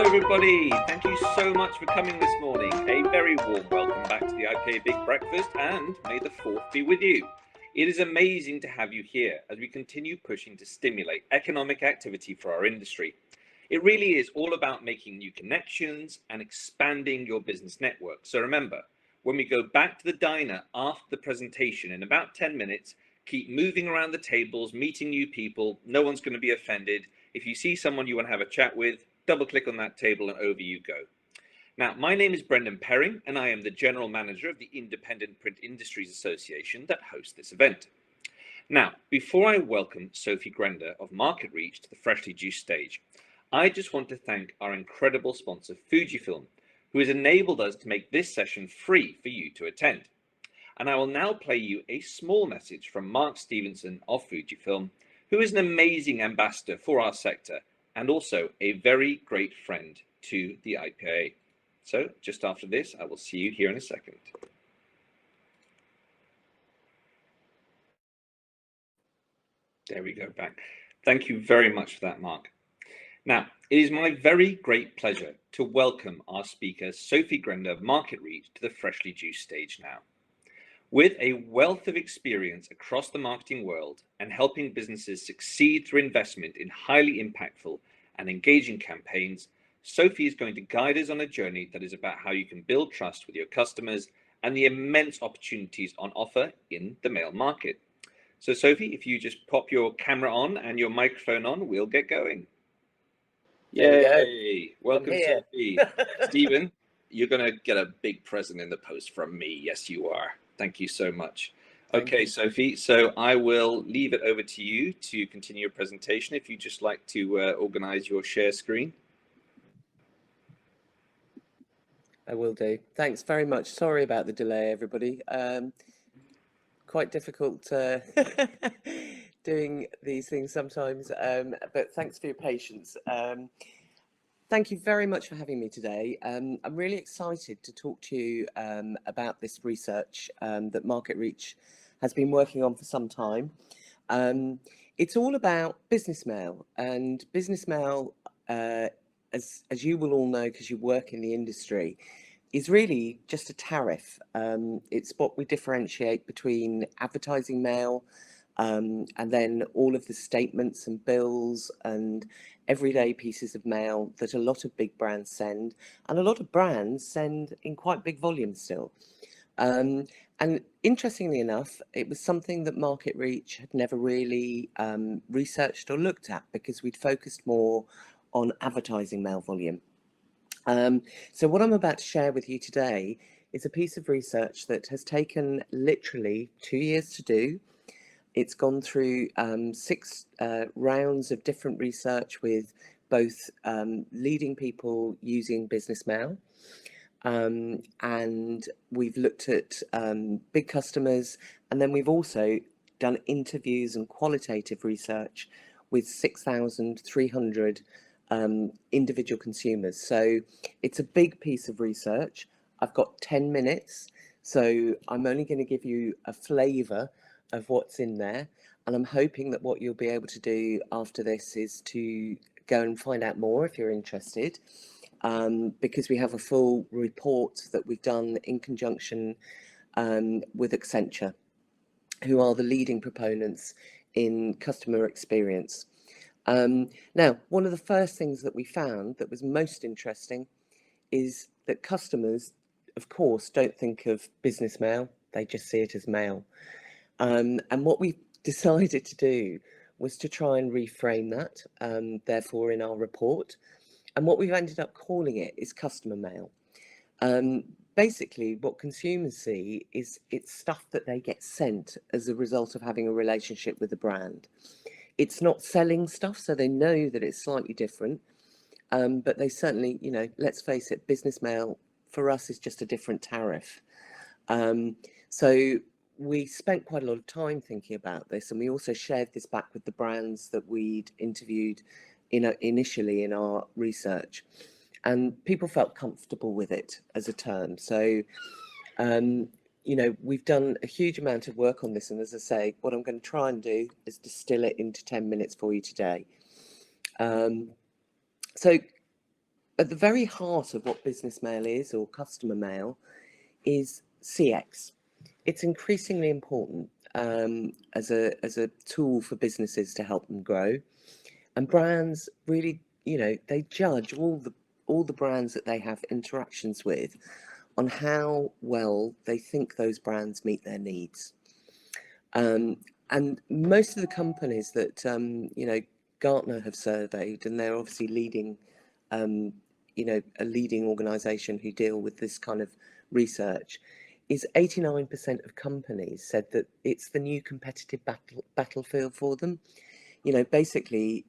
everybody. Thank you so much for coming this morning. A very warm welcome back to the IPIA Big Breakfast, and may the 4th be with you. It is amazing to have you here as we continue pushing to stimulate economic activity for our industry. It really is all about making new connections and expanding your business network. So remember, when we go back to the diner after the presentation in about 10 minutes, keep moving around the tables, meeting new people. No one's going to be offended. If you see someone you want to have a chat with, double click on that table and over you go. Now, my name is Brendan Perring, and I am the General Manager of the Independent Print Industries Association that hosts this event. Now, before I welcome Sophie Grender of MarketReach to the Freshly Juiced stage, I just want to thank our incredible sponsor, Fujifilm, who has enabled us to make this session free for you to attend. And I will now play you a small message from Mark Stevenson of Fujifilm, who is an amazing ambassador for our sector and also a very great friend to the IPIA. So just after this, I will see you here in a second. There we go, back. Thank you very much for that, Mark. Now, it is my very great pleasure to welcome our speaker, Sophie Grender of MarketReach, to the Freshly Juiced stage now. With a wealth of experience across the marketing world and helping businesses succeed through investment in highly impactful and engaging campaigns, Sophie is going to guide us on a journey that is about how you can build trust with your customers and the immense opportunities on offer in the mail market. So Sophie, if you just pop your camera on and your microphone on, we'll get going. Yay! Welcome, Sophie. Stephen, you're going to get a big present in the post from me. Yes, you are. Thank you so much. Okay, Sophie, so I will leave it over to you to continue your presentation. If you'd just like to organize your share screen. I will do. Thanks very much. Sorry about the delay, everybody. Quite difficult doing these things sometimes, but thanks for your patience. Thank you very much for having me today. I'm really excited to talk to you about this research that MarketReach has been working on for some time. It's all about business mail, and business mail, as you will all know because you work in the industry, is really just a tariff. It's what we differentiate between advertising mail and then all of the statements and bills and everyday pieces of mail that a lot of big brands send, and a lot of brands send in quite big volumes still. And interestingly enough, it was something that MarketReach had never really researched or looked at because we'd focused more on advertising mail volume. So what I'm about to share with you today is a piece of research that has taken literally 2 years to do. It's gone through 6 rounds of different research with both leading people using business mail, and we've looked at big customers, and then we've also done interviews and qualitative research with 6,300 individual consumers. So it's a big piece of research. I've got 10 minutes, so I'm only going to give you a flavour of what's in there, and I'm hoping that what you'll be able to do after this is to go and find out more if you're interested, because we have a full report that we've done in conjunction with Accenture, who are the leading proponents in customer experience. Now, one of the first things that we found that was most interesting is that customers, of course, don't think of business mail, they just see it as mail. And what we decided to do was to try and reframe that, therefore, in our report. And what we've ended up calling it is customer mail. Basically, what consumers see is it's stuff that they get sent as a result of having a relationship with the brand. It's not selling stuff, so they know that it's slightly different. But they certainly, you know, let's face it, business mail for us is just a different tariff. So we spent quite a lot of time thinking about this, and we also shared this back with the brands that we'd interviewed initially in our research, and people felt comfortable with it as a term. So, you know, we've done a huge amount of work on this, and as I say, what I'm going to try and do is distill it into 10 minutes for you today. So at the very heart of what business mail is, or customer mail, is CX. It's increasingly important as a tool for businesses to help them grow, and brands really, they judge all the brands that they have interactions with on how well they think those brands meet their needs. And most of the companies that Gartner have surveyed, and they're obviously leading, a leading organisation who deal with this kind of research, is 89% of companies said that it's the new competitive battlefield for them. Basically,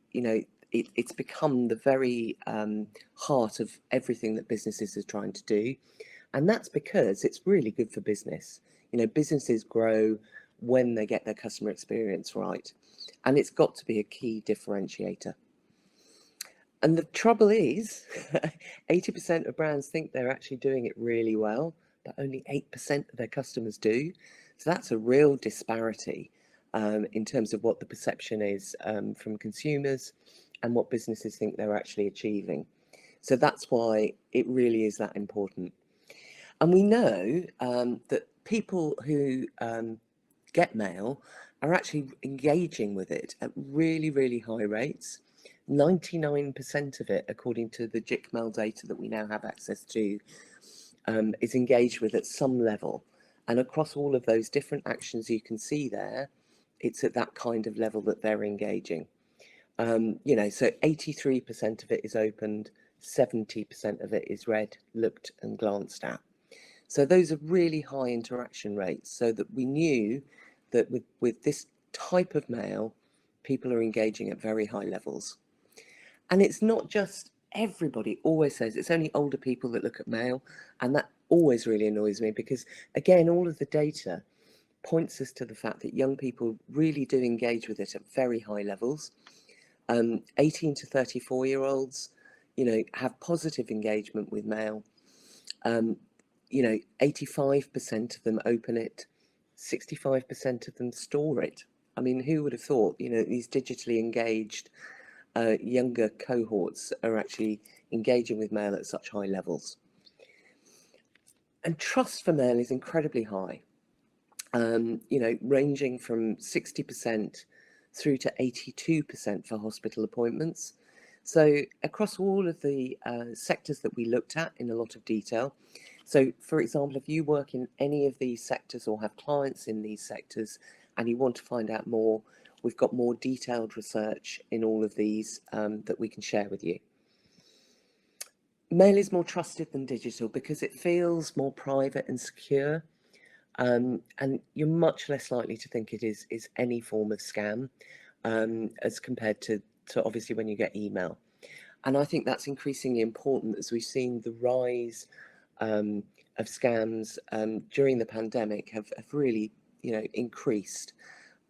it's become the very heart of everything that businesses are trying to do. And that's because it's really good for business. Businesses grow when they get their customer experience right. And it's got to be a key differentiator. And the trouble is, 80% of brands think they're actually doing it really well, but only 8% of their customers do. So that's a real disparity in terms of what the perception is from consumers and what businesses think they're actually achieving. So that's why it really is that important. And we know that people who get mail are actually engaging with it at really, really high rates. 99% of it, according to the JIC mail data that we now have access to, is engaged with at some level. And across all of those different actions you can see there, it's at that kind of level that they're engaging. So 83% of it is opened, 70% of it is read, looked and glanced at. So those are really high interaction rates, so that we knew that with this type of mail, people are engaging at very high levels. And it's not just, everybody always says it's only older people that look at mail, and that always really annoys me, because again, all of the data points us to the fact that young people really do engage with it at very high levels. 18 to 34-year-olds, have positive engagement with mail. 85% of them open it, 65% of them store it. I mean, who would have thought, these digitally engaged younger cohorts are actually engaging with mail at such high levels. And trust for mail is incredibly high, ranging from 60% through to 82% for hospital appointments. So across all of the sectors that we looked at in a lot of detail. So, for example, if you work in any of these sectors or have clients in these sectors and you want to find out more, we've got more detailed research in all of these that we can share with you. Mail is more trusted than digital because it feels more private and secure, and you're much less likely to think it is any form of scam as compared to obviously when you get email. And I think that's increasingly important as we've seen the rise of scams during the pandemic have really increased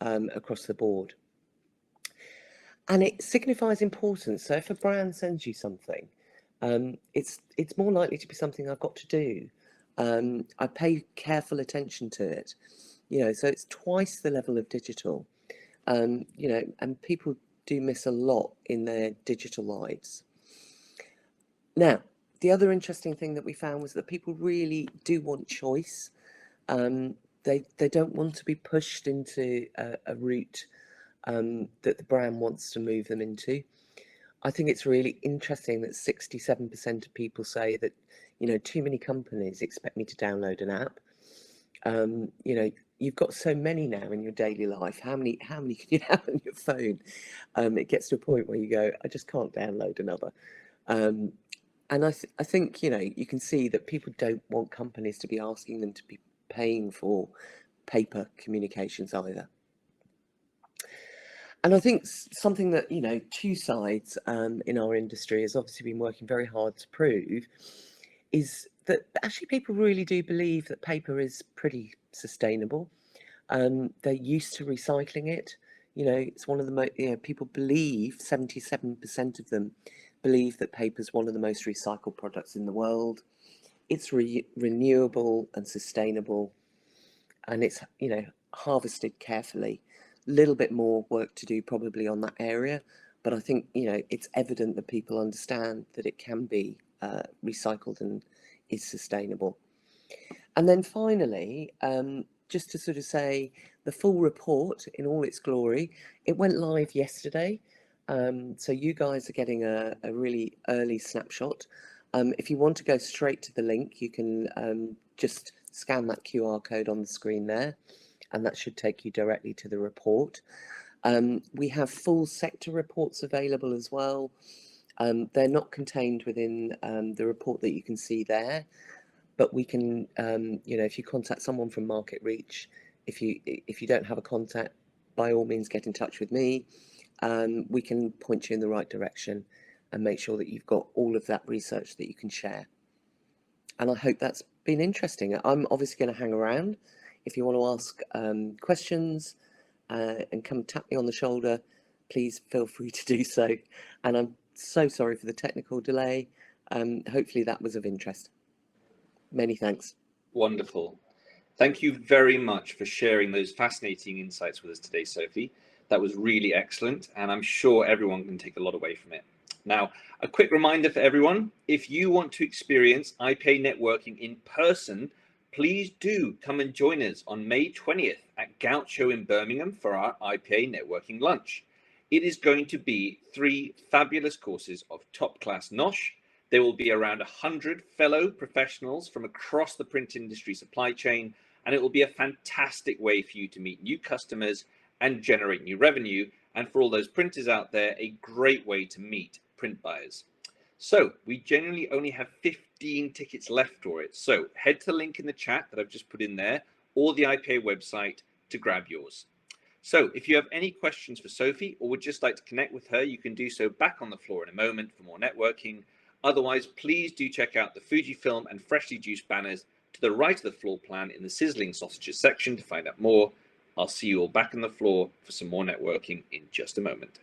across the board. And it signifies importance. So if a brand sends you something, it's more likely to be something I've got to do. I pay careful attention to it, so it's twice the level of digital, and people do miss a lot in their digital lives. Now, the other interesting thing that we found was that people really do want choice. They don't want to be pushed into a route that the brand wants to move them into. I think it's really interesting that 67% of people say that, too many companies expect me to download an app. You've got so many now in your daily life. How many can you have on your phone? It gets to a point where you go, I just can't download another. And I think, you can see that people don't want companies to be asking them to be paying for paper communications either. And I think something that, two sides in our industry has obviously been working very hard to prove is that actually people really do believe that paper is pretty sustainable. They're used to recycling it. It's one of the most, people believe, 77% of them believe that paper is one of the most recycled products in the world. It's renewable and sustainable, and it's, harvested carefully. A little bit more work to do probably on that area, but I think, it's evident that people understand that it can be recycled and is sustainable. And then finally, just to sort of say the full report in all its glory, it went live yesterday. So you guys are getting a really early snapshot. If you want to go straight to the link, you can just scan that QR code on the screen there, and that should take you directly to the report. We have full sector reports available as well. They're not contained within the report that you can see there, but we can, if you contact someone from marketreach, if you don't have a contact, by all means get in touch with me. We can point you in the right direction and make sure that you've got all of that research that you can share. And I hope that's been interesting. I'm obviously going to hang around. If you want to ask questions and come tap me on the shoulder, please feel free to do so. And I'm so sorry for the technical delay. Hopefully that was of interest. Many thanks. Wonderful. Thank you very much for sharing those fascinating insights with us today, Sophie. That was really excellent, and I'm sure everyone can take a lot away from it. Now, a quick reminder for everyone, if you want to experience IPA networking in person, please do come and join us on May 20th at Gaucho in Birmingham for our IPA networking lunch. It is going to be 3 fabulous courses of top-class NOSH. There will be around 100 fellow professionals from across the print industry supply chain, and it will be a fantastic way for you to meet new customers and generate new revenue. And for all those printers out there, a great way to meet print buyers. So we genuinely only have 15 tickets left for it. So head to the link in the chat that I've just put in there, or the IPA website to grab yours. So if you have any questions for Sophie or would just like to connect with her, you can do so back on the floor in a moment for more networking. Otherwise, please do check out the Fujifilm and freshly juiced banners to the right of the floor plan in the sizzling sausages section to find out more. I'll see you all back on the floor for some more networking in just a moment.